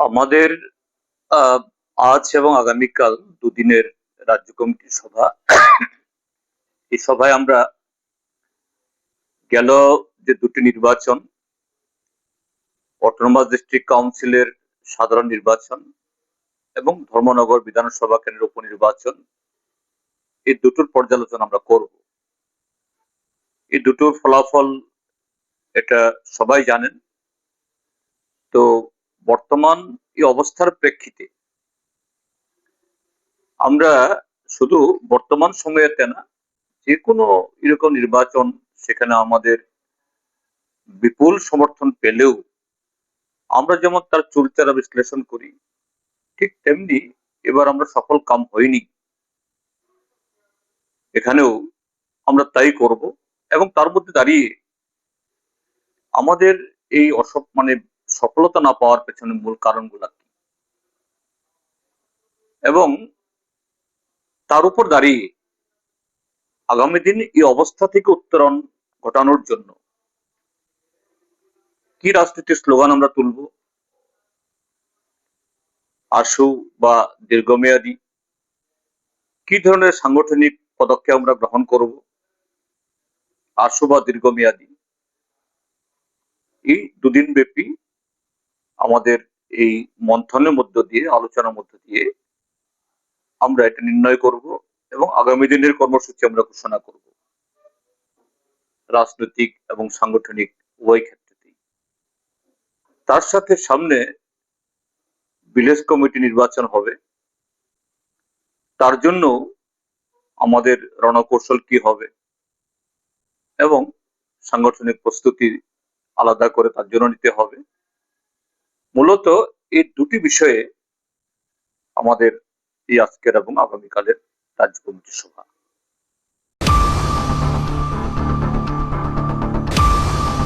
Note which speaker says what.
Speaker 1: আমাদের আহ, আজ এবং আগামীকাল দুদিনের রাজ্য কমিটির সভা। এই সভায় আমরা গেল যে দুটি নির্বাচন, অটোনমাস ডিস্ট্রিক্ট কাউন্সিলের সাধারণ নির্বাচন এবং ধর্মনগর বিধানসভা কেন্দ্রের উপনির্বাচন, এই দুটোর পর্যালোচনা আমরা করব। এই দুটোর ফলাফল এটা সবাই জানেন। তো বর্তমান এই অবস্থার প্রেক্ষিতে আমরা শুধু বর্তমান সময়েতে না, যে কোনো এরকম নির্বাচন সেখানে আমাদের বিপুল সমর্থন পেলেও আমরা যেমন তার চুলচেরা বিশ্লেষণ করি, ঠিক তেমনি এবার আমরা সফল কাম হইনি, এখানেও আমরা তাই করব। এবং তার মধ্যে দাঁড়িয়ে আমাদের এই সফলতা না পাওয়ার পেছনে মূল কারণগুলো কি, এবং তার উপর দাঁড়িয়ে আগামী দিন এই অবস্থা থেকে উত্তরণ ঘটানোর জন্য কি রাজনীতির স্লোগান আমরা তুলব, আশু বা দীর্ঘমেয়াদী কি ধরনের সাংগঠনিক পদক্ষেপ আমরা গ্রহণ করব, আশু বা দীর্ঘমেয়াদী, এই দুদিন ব্যাপী আমাদের এই মন্থনের মধ্য দিয়ে, আলোচনার মধ্য দিয়ে আমরা এটা নির্ণয় করব এবং আগামী দিনের কর্মসূচি আমরা ঘোষণা করব, রাজনৈতিক এবং সাংগঠনিক উভয় ক্ষেত্রেই। তার সাথে সামনে ভিলেজ কমিটি নির্বাচন হবে, তার জন্য আমাদের রণকৌশল কি হবে এবং সাংগঠনিক প্রস্তুতি আলাদা করে তার জন্য নিতে হবে। মূলত এই দুটি বিষয়ে আমাদের এই আজকের এবং আগামীকালের রাজ্য কমিটির সভা।